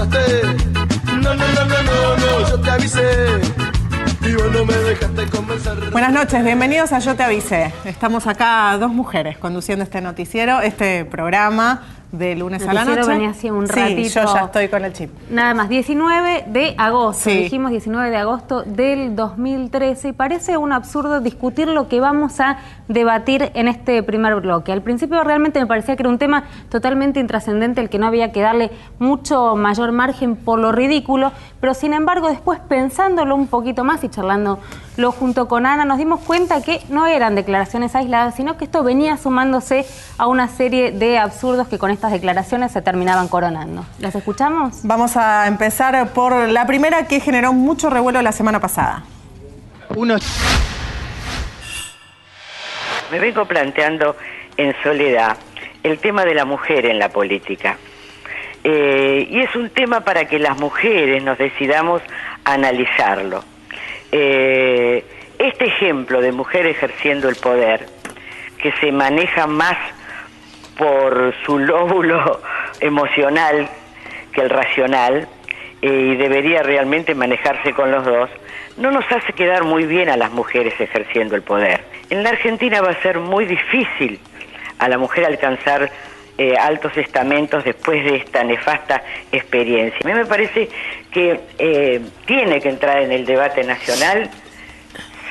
dejaste. No, yo te avisé. Y vos no me dejaste convencer. Buenas noches, bienvenidos a Yo Te Avisé. Estamos acá dos mujeres conduciendo este noticiero, este programa de lunes a la noche. Venía así un ratito. Sí, yo ya estoy con el chip. Nada más, 19 de agosto, sí. Dijimos 19 de agosto del 2013 y parece un absurdo discutir lo que vamos a debatir en este primer bloque. Al principio realmente me parecía que era un tema totalmente intrascendente, el que no había que darle mucho mayor margen por lo ridículo, pero sin embargo después pensándolo un poquito más y charlándolo junto con Ana, nos dimos cuenta que no eran declaraciones aisladas, sino que esto venía sumándose a una serie de absurdos que con estas declaraciones se terminaban coronando. ¿Las escuchamos? Vamos a empezar por la primera, que generó mucho revuelo la semana pasada. Me vengo planteando en soledad el tema de la mujer en la política. Y es un tema para que las mujeres nos decidamos a analizarlo. Este ejemplo de mujer ejerciendo el poder, que se maneja más por su lóbulo emocional que el racional, y debería realmente manejarse con los dos, no nos hace quedar muy bien a las mujeres ejerciendo el poder. En la Argentina va a ser muy difícil a la mujer alcanzar altos estamentos después de esta nefasta experiencia. A mí me parece que tiene que entrar en el debate nacional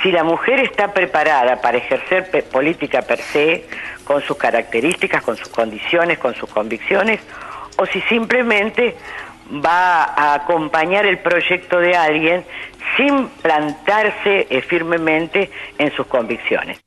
si la mujer está preparada para ejercer política per se, con sus características, con sus condiciones, con sus convicciones, o si simplemente va a acompañar el proyecto de alguien sin plantarse firmemente en sus convicciones.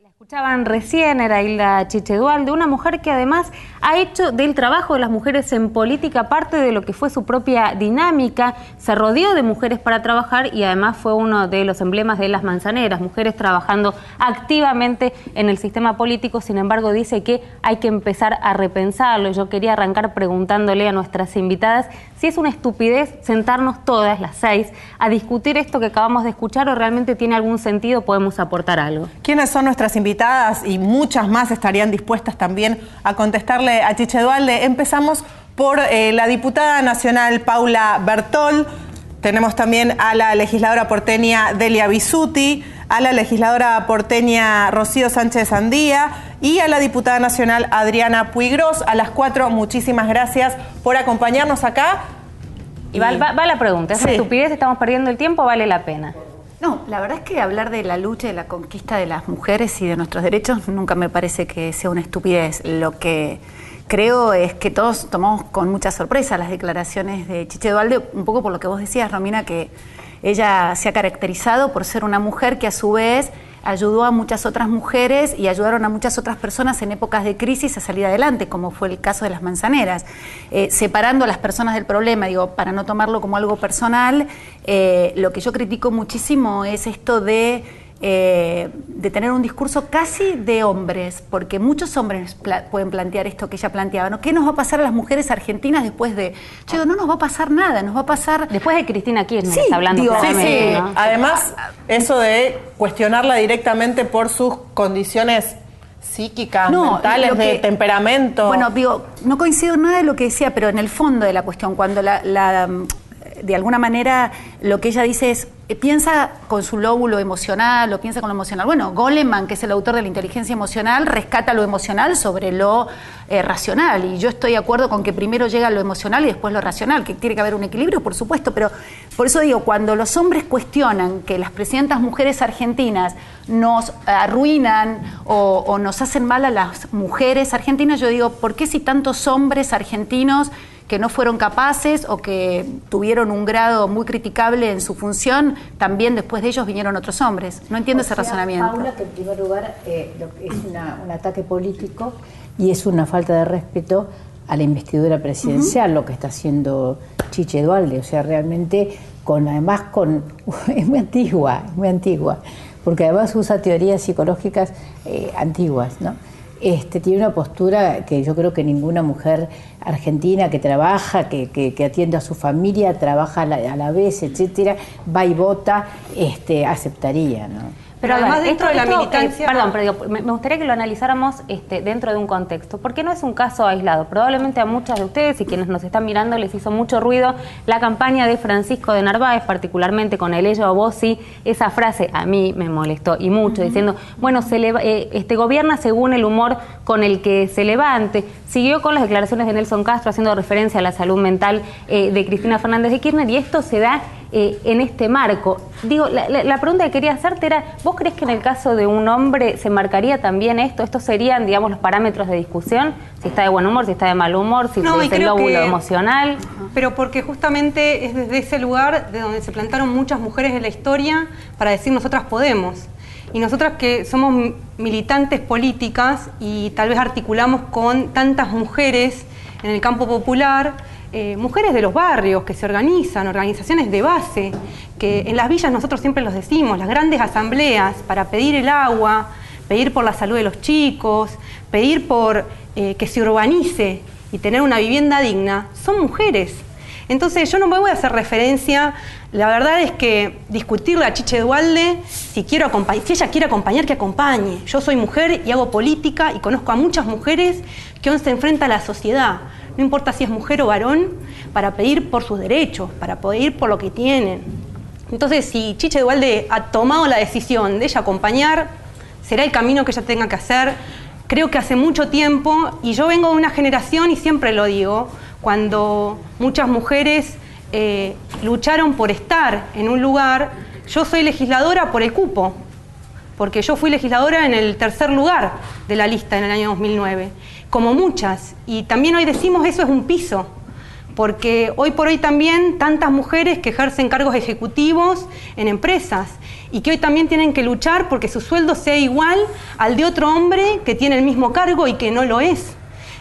Escuchaban recién, era Hilda Chiche Duhalde, una mujer que además ha hecho del trabajo de las mujeres en política parte de lo que fue su propia dinámica, se rodeó de mujeres para trabajar y además fue uno de los emblemas de las manzaneras, mujeres trabajando activamente en el sistema político. Sin embargo, dice que hay que empezar a repensarlo. Yo quería arrancar preguntándole a nuestras invitadas si es una estupidez sentarnos todas, las 6, a discutir esto que acabamos de escuchar o realmente tiene algún sentido, podemos aportar algo. ¿Quiénes son nuestras invitadas? Y muchas más estarían dispuestas también a contestarle a Chiche Duhalde. Empezamos por la diputada nacional Paula Bertol. Tenemos también a la legisladora porteña Delia Bisuti, a la legisladora porteña Rocío Sánchez Andía y a la diputada nacional Adriana Puigros. A las 4, muchísimas gracias por acompañarnos acá. Y va la pregunta, ¿es una estupidez? ¿Estamos perdiendo el tiempo? ¿Vale la pena? No, la verdad es que hablar de la lucha y de la conquista de las mujeres y de nuestros derechos nunca me parece que sea una estupidez. Lo que creo es que todos tomamos con mucha sorpresa las declaraciones de Chiche Duhalde, un poco por lo que vos decías, Romina, que ella se ha caracterizado por ser una mujer que a su vez ayudó a muchas otras mujeres y ayudaron a muchas otras personas en épocas de crisis a salir adelante, como fue el caso de las manzaneras. Separando a las personas del problema, digo, para no tomarlo como algo personal, lo que yo critico muchísimo es esto de tener un discurso casi de hombres, porque muchos hombres pueden plantear esto que ella planteaba, ¿no? ¿Qué nos va a pasar a las mujeres argentinas después de...? Yo digo, no nos va a pasar nada, nos va a pasar... Después de Cristina Kirchner, sí, está hablando claramente, sí. ¿no? Además, eso de cuestionarla directamente por sus condiciones psíquicas, mentales, de temperamento. Bueno, digo, no coincido en nada de lo que decía, pero en el fondo de la cuestión, cuando de alguna manera lo que ella dice es, piensa con su lóbulo emocional o piensa con lo emocional. Bueno, Goleman, que es el autor de la inteligencia emocional, rescata lo emocional sobre lo racional. Y yo estoy de acuerdo con que primero llega lo emocional y después lo racional, que tiene que haber un equilibrio, por supuesto. Pero por eso digo, cuando los hombres cuestionan que las presidentas mujeres argentinas nos arruinan o nos hacen mal a las mujeres argentinas, yo digo, ¿por qué si tantos hombres argentinos que no fueron capaces o que tuvieron un grado muy criticable en su función, también después de ellos vinieron otros hombres? No entiendo ese razonamiento. Paula, que en primer lugar es un ataque político y es una falta de respeto a la investidura presidencial, lo que está haciendo Chiche Duhalde. O sea, realmente, es muy antigua, porque además usa teorías psicológicas antiguas, ¿no? Tiene una postura que yo creo que ninguna mujer argentina que trabaja, que atiende a su familia, trabaja a la vez, etcétera, va y vota, aceptaría, ¿no? Pero además ver, dentro de la militancia... perdón, pero digo, me gustaría que lo analizáramos dentro de un contexto, porque no es un caso aislado. Probablemente a muchas de ustedes y quienes nos están mirando les hizo mucho ruido la campaña de Francisco de Narváez, particularmente con el ello vos sí, esa frase a mí me molestó y mucho, diciendo, bueno, gobierna según el humor con el que se levante. Siguió con las declaraciones de Nelson Castro haciendo referencia a la salud mental de Cristina Fernández de Kirchner, y esto se da en este marco. Digo, la pregunta que quería hacerte era, ¿vos crees que en el caso de un hombre se marcaría también esto? ¿Estos serían, digamos, los parámetros de discusión? Si está de buen humor, si está de mal humor, si es el lóbulo emocional. Pero porque justamente es desde ese lugar de donde se plantaron muchas mujeres en la historia para decir nosotras podemos. Y nosotras que somos militantes políticas y tal vez articulamos con tantas mujeres en el campo popular, mujeres de los barrios que se organizan, organizaciones de base, que en las villas nosotros siempre los decimos, las grandes asambleas para pedir el agua, pedir por la salud de los chicos, pedir por que se urbanice y tener una vivienda digna, son mujeres. Entonces yo no me voy a hacer referencia, la verdad es que discutirle a Chiche Duhalde, si ella quiere acompañar, que acompañe. Yo soy mujer y hago política y conozco a muchas mujeres que hoy se enfrentan a la sociedad. No importa si es mujer o varón, para pedir por sus derechos, para pedir por lo que tienen. Entonces, si Chiche Duhalde ha tomado la decisión de ella acompañar, será el camino que ella tenga que hacer. Creo que hace mucho tiempo, y yo vengo de una generación, y siempre lo digo, cuando muchas mujeres lucharon por estar en un lugar, yo soy legisladora por el cupo, porque yo fui legisladora en el tercer lugar de la lista en el año 2009, como muchas, y también hoy decimos eso es un piso, porque hoy por hoy también tantas mujeres que ejercen cargos ejecutivos en empresas y que hoy también tienen que luchar porque su sueldo sea igual al de otro hombre que tiene el mismo cargo y que no lo es.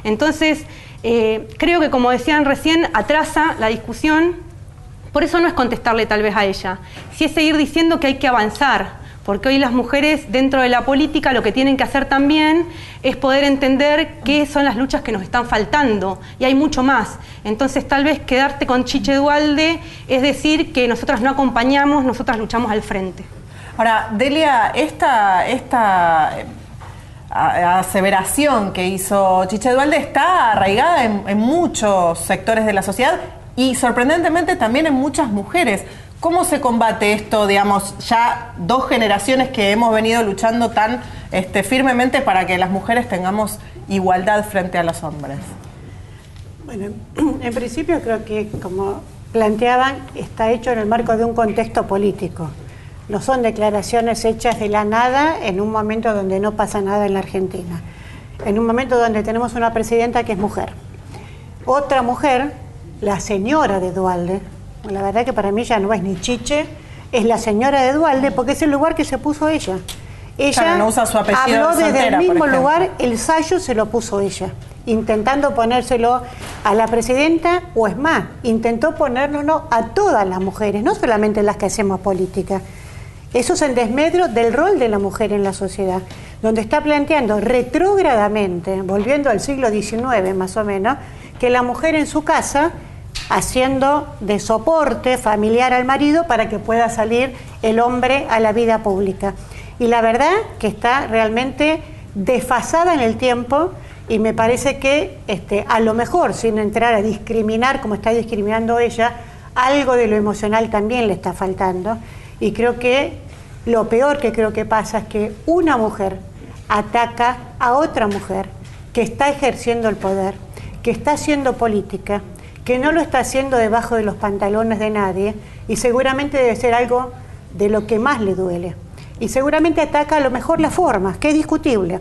Entonces, creo que como decían recién, atrasa la discusión, por eso no es contestarle tal vez a ella, si es seguir diciendo que hay que avanzar, porque hoy las mujeres dentro de la política lo que tienen que hacer también es poder entender qué son las luchas que nos están faltando, y hay mucho más. Entonces tal vez quedarte con Chiche Duhalde es decir que nosotras no acompañamos, nosotras luchamos al frente. Ahora, Delia, esta aseveración que hizo Chiche Duhalde está arraigada en muchos sectores de la sociedad y sorprendentemente también en muchas mujeres. ¿Cómo se combate esto, digamos, ya 2 generaciones que hemos venido luchando tan firmemente para que las mujeres tengamos igualdad frente a los hombres? Bueno, en principio creo que, como planteaban, está hecho en el marco de un contexto político. No son declaraciones hechas de la nada en un momento donde no pasa nada en la Argentina. En un momento donde tenemos una presidenta que es mujer. Otra mujer, la señora de Duhalde, la verdad que para mí ya no es ni Chiche, es la señora de Duhalde, porque es el lugar que se puso ella. Ella claro, no usa su apellido habló soltera, desde el mismo por ejemplo. lugar, el sayo se lo puso ella, intentando ponérselo a la presidenta, o es más, intentó ponérnoslo a todas las mujeres, no solamente las que hacemos política. Eso es el desmedro del rol de la mujer en la sociedad, donde está planteando retrógradamente, volviendo al siglo XIX más o menos, que la mujer en su casa haciendo de soporte familiar al marido para que pueda salir el hombre a la vida pública. Y la verdad que está realmente desfasada en el tiempo, y me parece que a lo mejor, sin entrar a discriminar como está discriminando ella, algo de lo emocional también le está faltando. Y creo que lo peor que creo que pasa es que una mujer ataca a otra mujer que está ejerciendo el poder, que está haciendo política, que no lo está haciendo debajo de los pantalones de nadie, y seguramente debe ser algo de lo que más le duele. Y seguramente ataca a lo mejor las formas, que es discutible.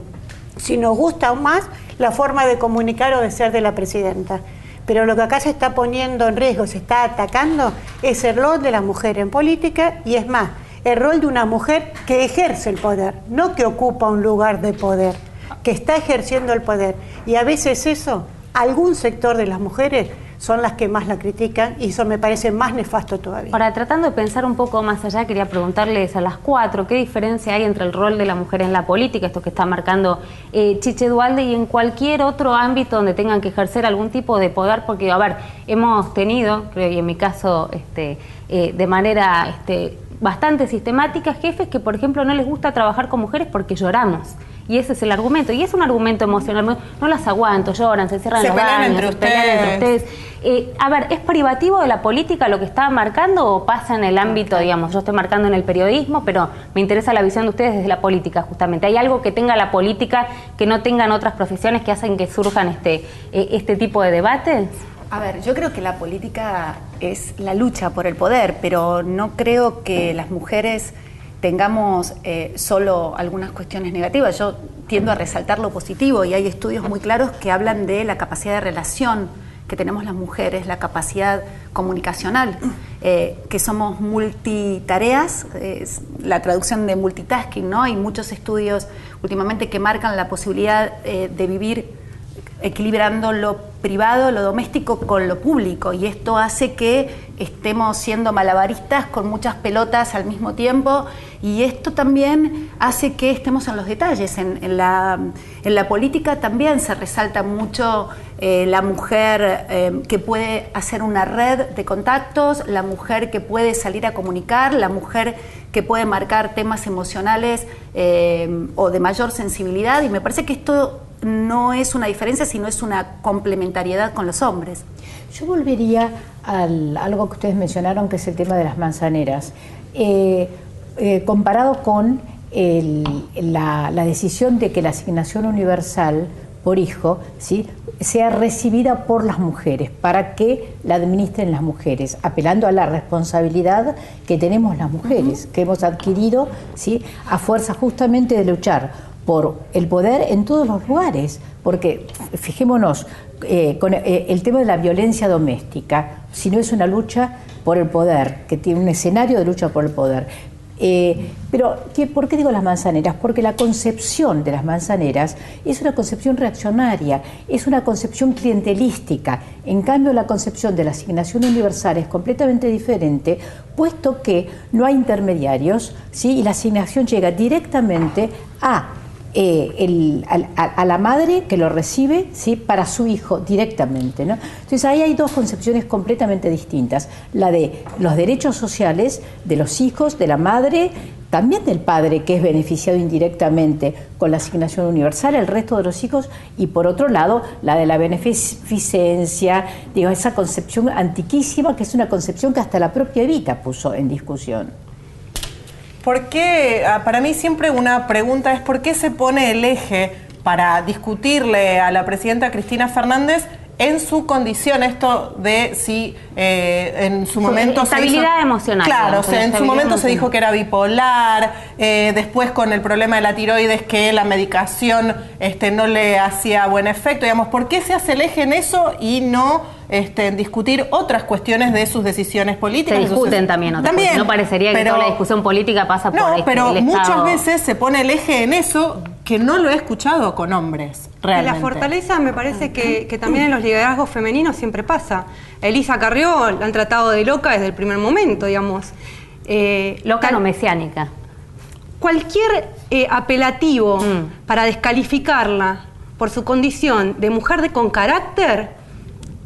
Si nos gusta aún más la forma de comunicar o de ser de la presidenta. Pero lo que acá se está poniendo en riesgo, se está atacando, es el rol de la mujer en política, y es más, el rol de una mujer que ejerce el poder, no que ocupa un lugar de poder, que está ejerciendo el poder. Y a veces eso, algún sector de las mujeres son las que más la critican, y eso me parece más nefasto todavía. Ahora, tratando de pensar un poco más allá, quería preguntarles a las 4, ¿qué diferencia hay entre el rol de la mujer en la política, esto que está marcando Chiche Duhalde, y en cualquier otro ámbito donde tengan que ejercer algún tipo de poder? Porque, a ver, hemos tenido, creo, y en mi caso, de manera bastante sistemática, jefes que, por ejemplo, no les gusta trabajar con mujeres porque lloramos. Y ese es el argumento, y es un argumento emocional. No las aguanto, lloran, se cierran los baños, se pelean entre ustedes. A ver, ¿es privativo de la política lo que está marcando o pasa en el ámbito, digamos, yo estoy marcando en el periodismo, pero me interesa la visión de ustedes desde la política, justamente? ¿Hay algo que tenga la política que no tengan otras profesiones que hacen que surjan este tipo de debates? A ver, yo creo que la política es la lucha por el poder, pero no creo que las mujeres tengamos solo algunas cuestiones negativas. Yo tiendo a resaltar lo positivo y hay estudios muy claros que hablan de la capacidad de relación que tenemos las mujeres, la capacidad comunicacional, que somos multitareas, la traducción de multitasking, ¿no? Hay muchos estudios últimamente que marcan la posibilidad de vivir equilibrando lo privado, lo doméstico con lo público, y esto hace que estemos siendo malabaristas con muchas pelotas al mismo tiempo, y esto también hace que estemos en los detalles. En la política también se resalta mucho la mujer que puede hacer una red de contactos, la mujer que puede salir a comunicar, la mujer que puede marcar temas emocionales o de mayor sensibilidad, y me parece que esto no es una diferencia, sino es una complementariedad con los hombres. Yo volvería a algo que ustedes mencionaron, que es el tema de las manzaneras. Comparado con la decisión de que la asignación universal por hijo, ¿sí?, sea recibida por las mujeres, para que la administren las mujeres, apelando a la responsabilidad que tenemos las mujeres, que hemos adquirido, ¿sí?, a fuerza justamente de luchar por el poder en todos los lugares, porque fijémonos, con el tema de la violencia doméstica, si no es una lucha por el poder, que tiene un escenario de lucha por el poder. Pero, ¿por qué digo las manzaneras? Porque la concepción de las manzaneras es una concepción reaccionaria, es una concepción clientelística. En cambio, la concepción de la asignación universal es completamente diferente, puesto que no hay intermediarios, ¿sí?, y la asignación llega directamente a la madre que lo recibe, ¿sí?, para su hijo directamente, ¿no? Entonces ahí hay dos concepciones completamente distintas: la de los derechos sociales de los hijos, de la madre, también del padre, que es beneficiado indirectamente con la asignación universal, el resto de los hijos, y por otro lado la de la beneficencia, digo, esa concepción antiquísima, que es una concepción que hasta la propia Evita puso en discusión. ¿Por qué? Para mí siempre una pregunta es ¿por qué se pone el eje para discutirle a la presidenta Cristina Fernández en su condición, esto de si en su momento estabilidad emocional? Claro, o sea, en su momento se dijo que era bipolar, después con el problema de la tiroides, que la medicación no le hacía buen efecto, digamos, ¿por qué se hace el eje en eso y no en discutir otras cuestiones de sus decisiones políticas? Se discuten también otras cosas. No parecería que toda la discusión política pasa por el pero Estado. Muchas veces se pone el eje en eso, que no lo he escuchado con hombres, realmente. Y la fortaleza me parece que también en los liderazgos femeninos siempre pasa. Elisa Carrió la han tratado de loca desde el primer momento, digamos. Loca no mesiánica. Cualquier apelativo para descalificarla por su condición de mujer con carácter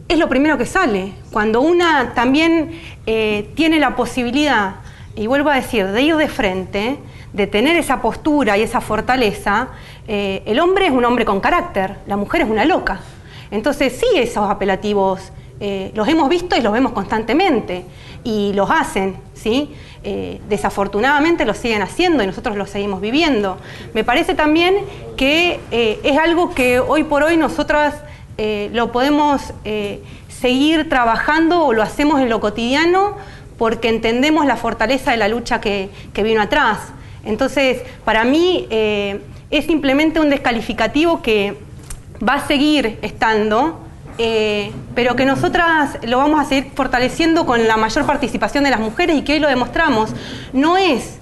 es lo primero que sale. Cuando una también tiene la posibilidad, y vuelvo a decir, de ir de frente, de tener esa postura y esa fortaleza, el hombre es un hombre con carácter, la mujer es una loca. Entonces sí, esos apelativos los hemos visto y los vemos constantemente, y los hacen, ¿sí? Desafortunadamente lo siguen haciendo y nosotros lo seguimos viviendo. Me parece también que es algo que hoy por hoy nosotras lo podemos seguir trabajando, o lo hacemos en lo cotidiano, porque entendemos la fortaleza de la lucha que vino atrás. Entonces, para mí es simplemente un descalificativo que va a seguir estando, pero que nosotras lo vamos a seguir fortaleciendo con la mayor participación de las mujeres, y que hoy lo demostramos. No es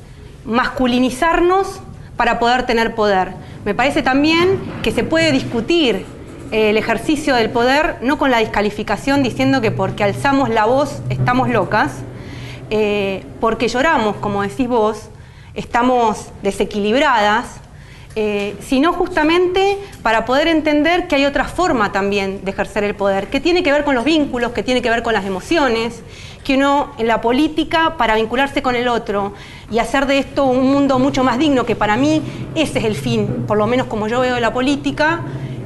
masculinizarnos para poder tener poder. Me parece también que se puede discutir el ejercicio del poder no con la descalificación, diciendo que porque alzamos la voz estamos locas, porque lloramos, como decís vos, estamos desequilibradas, sino justamente para poder entender que hay otra forma también de ejercer el poder, que tiene que ver con los vínculos, que tiene que ver con las emociones, que uno en la política para vincularse con el otro y hacer de esto un mundo mucho más digno, que para mí ese es el fin, por lo menos como yo veo la política.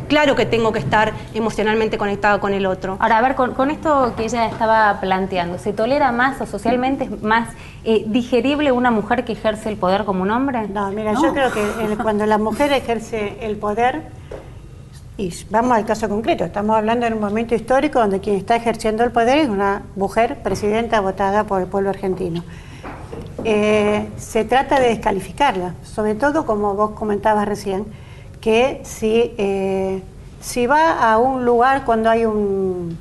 Claro que tengo que estar emocionalmente conectada con el otro. Ahora, a ver, con esto que ella estaba planteando, ¿se tolera más o socialmente es más digerible una mujer que ejerce el poder como un hombre? No, mira, yo creo que cuando la mujer ejerce el poder, y vamos al caso concreto, estamos hablando en un momento histórico donde quien está ejerciendo el poder es una mujer presidenta votada por el pueblo argentino. Se trata de descalificarla, sobre todo como vos comentabas recién, que si va a un lugar cuando hay un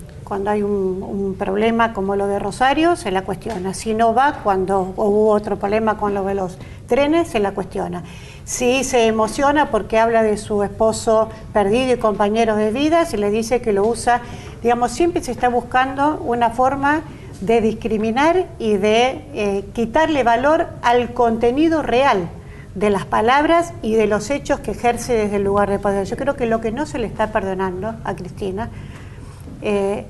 problema como lo de Rosario, se la cuestiona. Si no va cuando hubo otro problema con lo de los trenes, se la cuestiona. Si se emociona porque habla de su esposo perdido y compañero de vida, se le dice que lo usa. Digamos, siempre se está buscando una forma de discriminar y de quitarle valor al contenido real de las palabras y de los hechos que ejerce desde el lugar de poder. Yo creo que lo que no se le está perdonando a Cristina,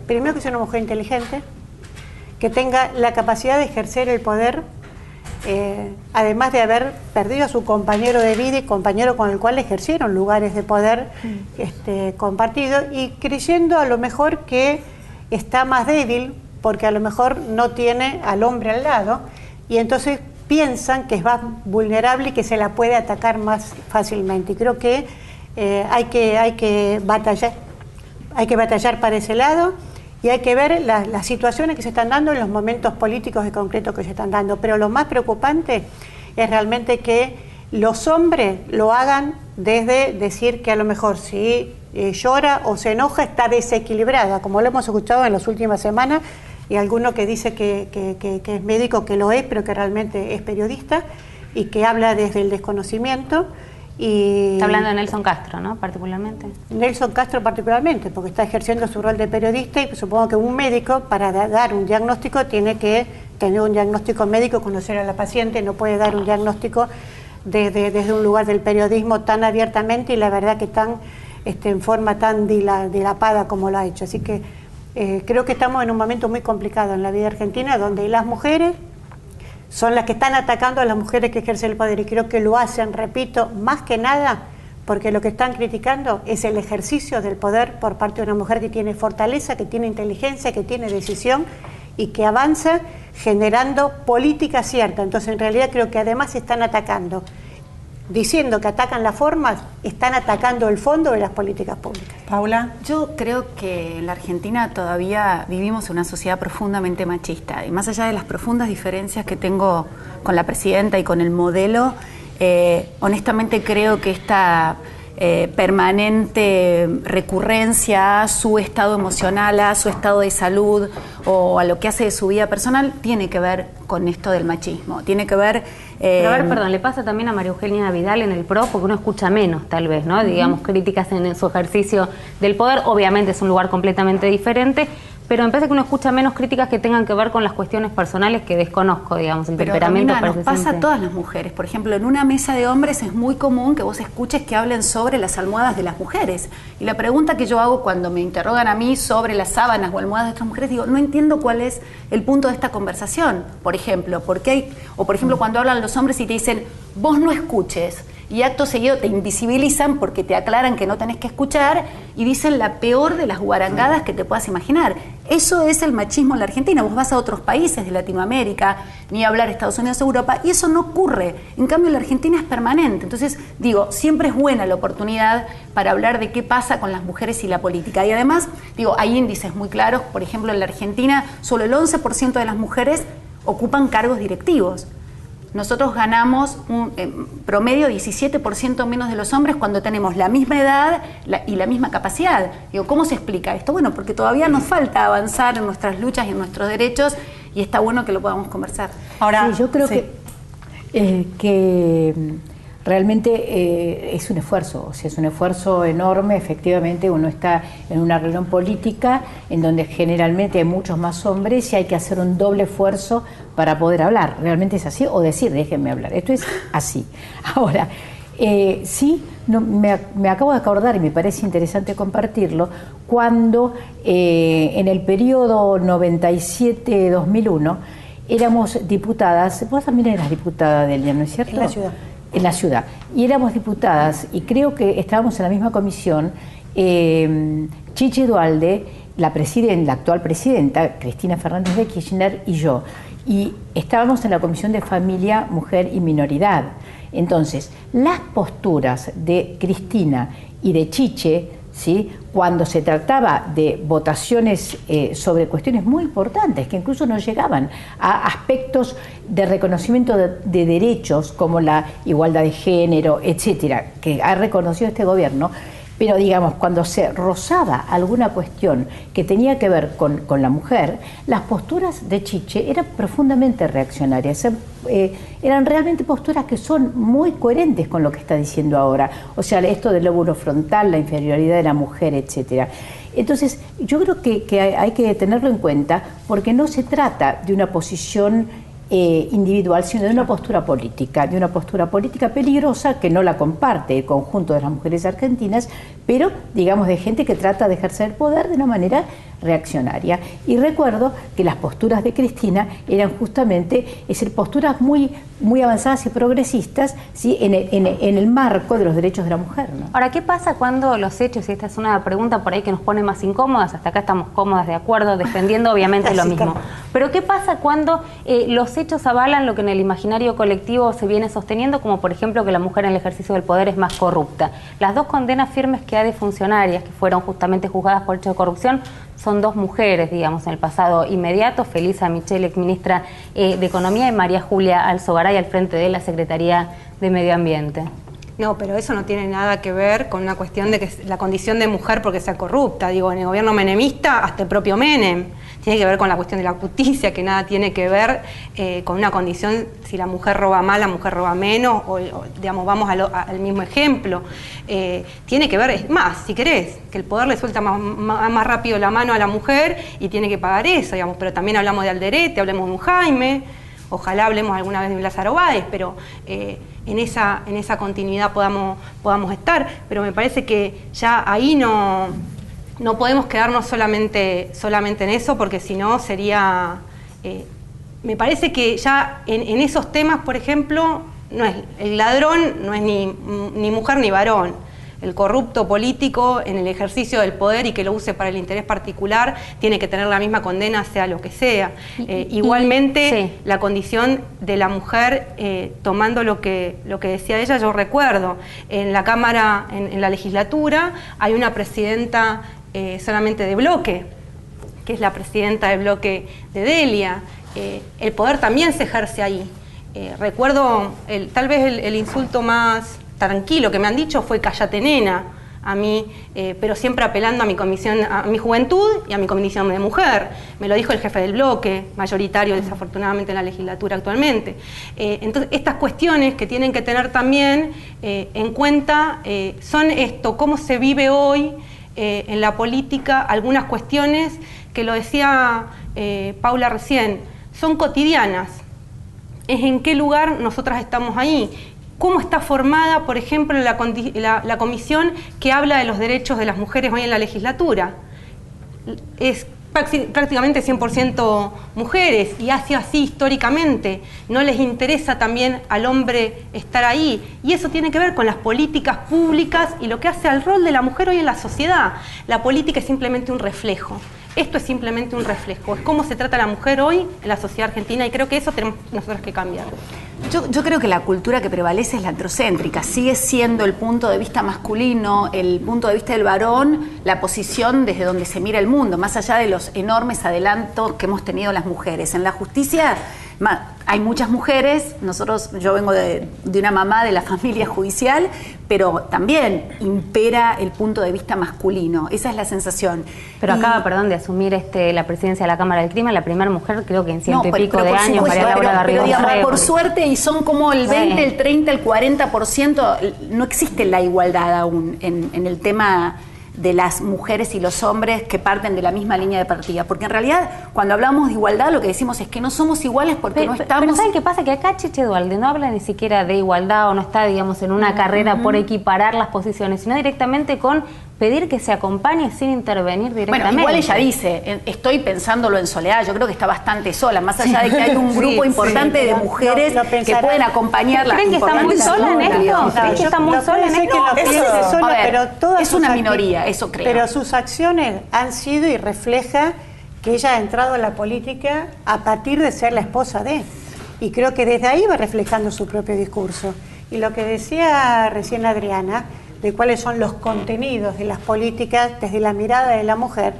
primero que sea una mujer inteligente, que tenga la capacidad de ejercer el poder, además de haber perdido a su compañero de vida y compañero con el cual ejercieron lugares de poder compartido, y creyendo a lo mejor que está más débil porque a lo mejor no tiene al hombre al lado, y entonces piensan que es más vulnerable y que se la puede atacar más fácilmente. Y creo que hay que batallar para ese lado, y hay que ver las situaciones que se están dando en los momentos políticos y concretos que se están dando. Pero lo más preocupante es realmente que los hombres lo hagan desde decir que a lo mejor si llora o se enoja está desequilibrada, como lo hemos escuchado en las últimas semanas, y alguno que dice que es médico, que lo es, pero que realmente es periodista y que habla desde el desconocimiento. Y está hablando de Nelson Castro, ¿no? Particularmente. Nelson Castro particularmente, porque está ejerciendo su rol de periodista, y supongo que un médico para dar un diagnóstico tiene que tener un diagnóstico médico, conocer a la paciente, no puede dar un diagnóstico desde un lugar del periodismo tan abiertamente y la verdad que tan en forma tan dilapada como lo ha hecho. Así que creo que estamos en un momento muy complicado en la vida argentina, donde las mujeres son las que están atacando a las mujeres que ejercen el poder, y creo que lo hacen, repito, más que nada porque lo que están criticando es el ejercicio del poder por parte de una mujer que tiene fortaleza, que tiene inteligencia, que tiene decisión y que avanza generando política cierta. Entonces, en realidad creo que además están atacando, diciendo que atacan las formas, están atacando el fondo de las políticas públicas. Paula. Yo creo que en la Argentina todavía vivimos en una sociedad profundamente machista, y más allá de las profundas diferencias que tengo con la presidenta y con el modelo, honestamente creo que esta permanente recurrencia a su estado emocional, a su estado de salud o a lo que hace de su vida personal tiene que ver con esto del machismo, tiene que ver... Pero a ver, perdón, le pasa también a María Eugenia Vidal en el PRO, porque uno escucha menos, tal vez, ¿no? Digamos, críticas en su ejercicio del poder. Obviamente es un lugar completamente diferente, pero me parece que uno escucha menos críticas que tengan que ver con las cuestiones personales que desconozco, digamos, el temperamento. Romina, nos pasa a todas las mujeres. Por ejemplo, en una mesa de hombres es muy común que vos escuches que hablen sobre las almohadas de las mujeres. Y la pregunta que yo hago cuando me interrogan a mí sobre las sábanas o almohadas de otras mujeres, digo, no entiendo cuál es el punto de esta conversación. Por ejemplo, cuando hablan los hombres y te dicen, vos no escuches, y acto seguido te invisibilizan porque te aclaran que no tenés que escuchar y dicen la peor de las guarangadas que te puedas imaginar. Eso es el machismo en la Argentina. Vos vas a otros países de Latinoamérica, ni hablar Estados Unidos, Europa, y eso no ocurre. En cambio, en la Argentina es permanente. Entonces, digo, siempre es buena la oportunidad para hablar de qué pasa con las mujeres y la política. Y además, digo, hay índices muy claros. Por ejemplo, en la Argentina, solo el 11% de las mujeres ocupan cargos directivos. Nosotros ganamos un promedio 17% menos de los hombres cuando tenemos la misma edad y la misma capacidad. Digo, ¿cómo se explica esto? Bueno, porque todavía nos falta avanzar en nuestras luchas y en nuestros derechos, y está bueno que lo podamos conversar. Ahora, sí, yo creo que realmente es un esfuerzo, o sea, es un esfuerzo enorme. Efectivamente, uno está en una reunión política en donde generalmente hay muchos más hombres y hay que hacer un doble esfuerzo para poder hablar. ¿Realmente es así? O decir, déjenme hablar. Esto es así. Ahora, sí, No, me acabo de acordar y me parece interesante compartirlo, cuando en el periodo 97-2001 éramos diputadas, vos también eras diputada, Delia, ¿no es cierto? En la ciudad. En la ciudad. Y éramos diputadas y creo que estábamos en la misma comisión, Chiche Duhalde, la actual presidenta, Cristina Fernández de Kirchner y yo. Y estábamos en la Comisión de Familia, Mujer y Minoridad. Entonces, las posturas de Cristina y de Chiche, ¿sí?, cuando se trataba de votaciones sobre cuestiones muy importantes, que incluso no llegaban a aspectos de reconocimiento de derechos como la igualdad de género, etcétera, que ha reconocido este gobierno, pero digamos, cuando se rozaba alguna cuestión que tenía que ver con la mujer, las posturas de Chiche eran profundamente reaccionarias, eran realmente posturas que son muy coherentes con lo que está diciendo ahora, o sea, esto del lóbulo frontal, la inferioridad de la mujer, etcétera. Entonces, yo creo que hay que tenerlo en cuenta, porque no se trata de una posición individual, sino de una postura política peligrosa que no la comparte el conjunto de las mujeres argentinas, pero digamos de gente que trata de ejercer el poder de una manera reaccionaria. Y recuerdo que las posturas de Cristina eran justamente posturas muy avanzadas y progresistas, ¿sí?, en el marco de los derechos de la mujer, ¿no? Ahora, ¿qué pasa cuando los hechos, y esta es una pregunta por ahí que nos pone más incómodas, hasta acá estamos cómodas, de acuerdo, defendiendo obviamente lo mismo, pero qué pasa cuando los hechos avalan lo que en el imaginario colectivo se viene sosteniendo, como por ejemplo que la mujer en el ejercicio del poder es más corrupta? Las dos condenas firmes que hay de funcionarias que fueron justamente juzgadas por hecho de corrupción son dos mujeres, digamos, en el pasado inmediato: Felisa Michel, exministra de Economía, y María Julia Alzogaray, al frente de la Secretaría de Medio Ambiente. No, pero eso no tiene nada que ver con una cuestión de que la condición de mujer porque sea corrupta. Digo, en el gobierno menemista, hasta el propio Menem. Tiene que ver con la cuestión de la justicia, que nada tiene que ver con una condición, si la mujer roba más, la mujer roba menos, o digamos, vamos al mismo ejemplo. Tiene que ver, es más, si querés, que el poder le suelta más rápido la mano a la mujer y tiene que pagar eso, digamos, pero también hablamos de Alderete, hablemos de un Jaime, ojalá hablemos alguna vez de Lázaro Báez, pero en esa continuidad podamos estar, pero me parece que ya ahí no podemos quedarnos solamente en eso, porque si no sería... me parece que ya en esos temas, por ejemplo, no es el ladrón, no es ni mujer ni varón. El corrupto político en el ejercicio del poder y que lo use para el interés particular tiene que tener la misma condena, sea lo que sea. Igualmente, sí, la condición de la mujer, tomando lo que decía ella, yo recuerdo, en la Cámara, en la legislatura, hay una presidenta solamente de bloque, que es la presidenta del bloque de Delia. El poder también se ejerce ahí. Recuerdo, tal vez el insulto más tranquilo que me han dicho fue "cállate, nena", a mí, pero siempre apelando a mi comisión, a mi juventud y a mi comisión de mujer. Me lo dijo el jefe del bloque, mayoritario desafortunadamente en la legislatura actualmente. Entonces, estas cuestiones que tienen que tener también en cuenta son esto, cómo se vive hoy en la política, algunas cuestiones que lo decía Paula recién, son cotidianas. Es en qué lugar nosotras estamos ahí. ¿Cómo está formada, por ejemplo, la comisión que habla de los derechos de las mujeres hoy en la legislatura? Es prácticamente 100% mujeres, y hace así históricamente. No les interesa también al hombre estar ahí. Y eso tiene que ver con las políticas públicas y lo que hace al rol de la mujer hoy en la sociedad. La política es simplemente un reflejo. Esto es simplemente un reflejo. Es cómo se trata a la mujer hoy en la sociedad argentina, y creo que eso tenemos nosotros que cambiar. Yo creo que la cultura que prevalece es la androcéntrica. Sigue siendo el punto de vista masculino, el punto de vista del varón, la posición desde donde se mira el mundo, más allá de los enormes adelantos que hemos tenido las mujeres. En la justicia hay muchas mujeres, yo vengo de una mamá de la familia judicial, pero también impera el punto de vista masculino. Esa es la sensación. Pero acaba, perdón, de asumir la presidencia de la Cámara del Clima, la primera mujer, creo que en ciento y pico de años, María Laura Garrido. Pero digamos, por suerte, y son como el 20, el 30, el 40%, no existe la igualdad aún en el tema de las mujeres y los hombres que parten de la misma línea de partida. Porque en realidad, cuando hablamos de igualdad, lo que decimos es que no somos iguales porque no estamos... Pero ¿saben qué pasa? Que acá Chiche Dualde no habla ni siquiera de igualdad o no está, digamos, en una carrera por equiparar las posiciones, sino directamente con pedir que se acompañe sin intervenir directamente. Bueno, igual ella dice, estoy pensándolo en soledad, yo creo que está bastante sola, más allá de que hay un grupo importante de mujeres que pueden acompañarla. ¿Creen que está muy sola en esto? ¿Creen que está muy sola en esto? Es una minoría, eso creo. Pero sus acciones han sido y refleja que ella ha entrado a la política a partir de ser la esposa de. Y creo que desde ahí va reflejando su propio discurso. Y lo que decía recién Adriana, de cuáles son los contenidos de las políticas desde la mirada de la mujer,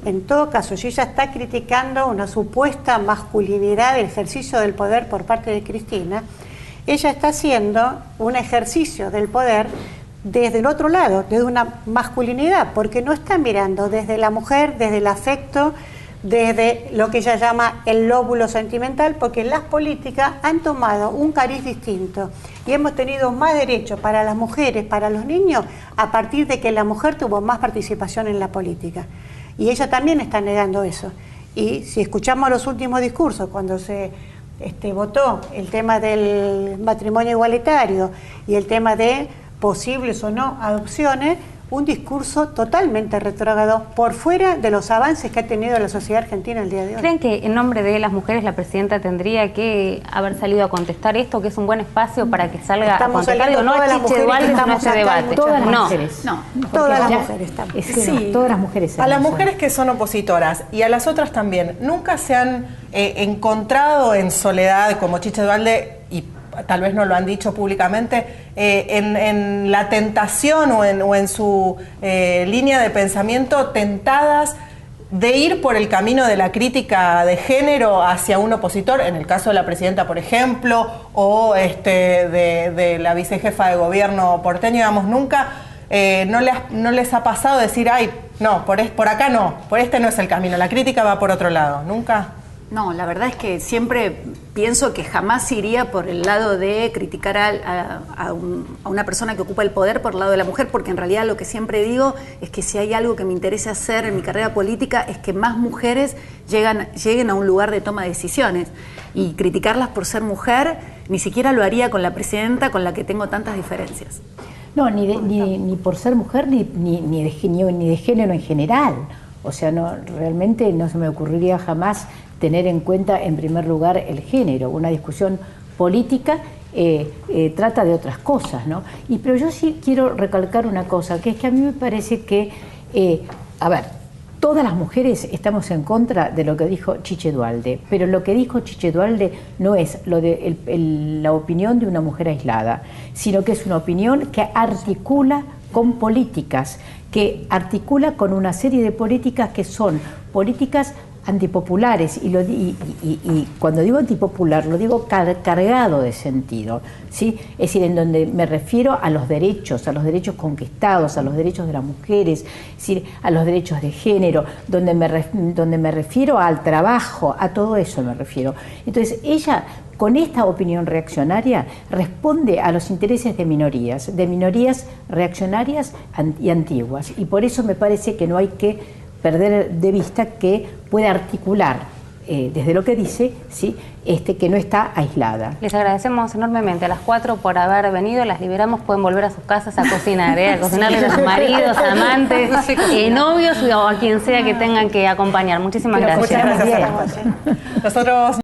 en todo caso, si ella está criticando una supuesta masculinidad del ejercicio del poder por parte de Cristina, ella está haciendo un ejercicio del poder desde el otro lado, desde una masculinidad, porque no está mirando desde la mujer, desde el afecto, desde lo que ella llama el lóbulo sentimental, porque las políticas han tomado un cariz distinto y hemos tenido más derechos para las mujeres, para los niños, a partir de que la mujer tuvo más participación en la política. Y ella también está negando eso. Y si escuchamos los últimos discursos, cuando se votó el tema del matrimonio igualitario y el tema de posibles o no adopciones, un discurso totalmente retrógrado por fuera de los avances que ha tenido la sociedad argentina el día de hoy. ¿Creen que en nombre de las mujeres la presidenta tendría que haber salido a contestar esto, que es un buen espacio para que salga a contestar? Digo, no es Chiche Dualde, sino este debate. Todas las mujeres. No, todas las mujeres estamos. Todas las mujeres. A las mujeres que son opositoras y a las otras también, ¿nunca se han encontrado en soledad, como Chiche Dualde, y tal vez no lo han dicho públicamente, en la tentación o en su línea de pensamiento, tentadas de ir por el camino de la crítica de género hacia un opositor, en el caso de la presidenta, por ejemplo, o de la vicejefa de gobierno porteño? Digamos, nunca no les ha pasado decir, ay, no, por acá no, por este no es el camino, la crítica va por otro lado, ¿nunca? No, la verdad es que siempre pienso que jamás iría por el lado de criticar a una persona que ocupa el poder por el lado de la mujer, porque en realidad lo que siempre digo es que si hay algo que me interesa hacer en mi carrera política es que más mujeres lleguen a un lugar de toma de decisiones. Y criticarlas por ser mujer, ni siquiera lo haría con la presidenta con la que tengo tantas diferencias. No, ni por ser mujer, ni de género en general. O sea, no, realmente no se me ocurriría jamás tener en cuenta en primer lugar el género. Una discusión política trata de otras cosas, ¿no? Pero yo sí quiero recalcar una cosa, que es que a mí me parece que, todas las mujeres estamos en contra de lo que dijo Chiche Dualde, pero lo que dijo Chiche Dualde no es la opinión de una mujer aislada, sino que es una opinión que articula con políticas, que articula con una serie de políticas que son políticas antipopulares, y cuando digo antipopular lo digo cargado de sentido, ¿sí? Es decir, en donde me refiero a los derechos conquistados, a los derechos de las mujeres, es decir, a los derechos de género, donde me refiero al trabajo, a todo eso me refiero. Entonces ella, con esta opinión reaccionaria, responde a los intereses de minorías reaccionarias y antiguas, y por eso me parece que no hay que perder de vista que puede articular desde lo que dice, ¿sí? Que no está aislada. Les agradecemos enormemente a las 4 por haber venido, las liberamos, pueden volver a sus casas a cocinar, a cocinarles a sus maridos, amantes, novios o a quien sea que tengan que acompañar. Muchísimas gracias. Muchas gracias. Nosotros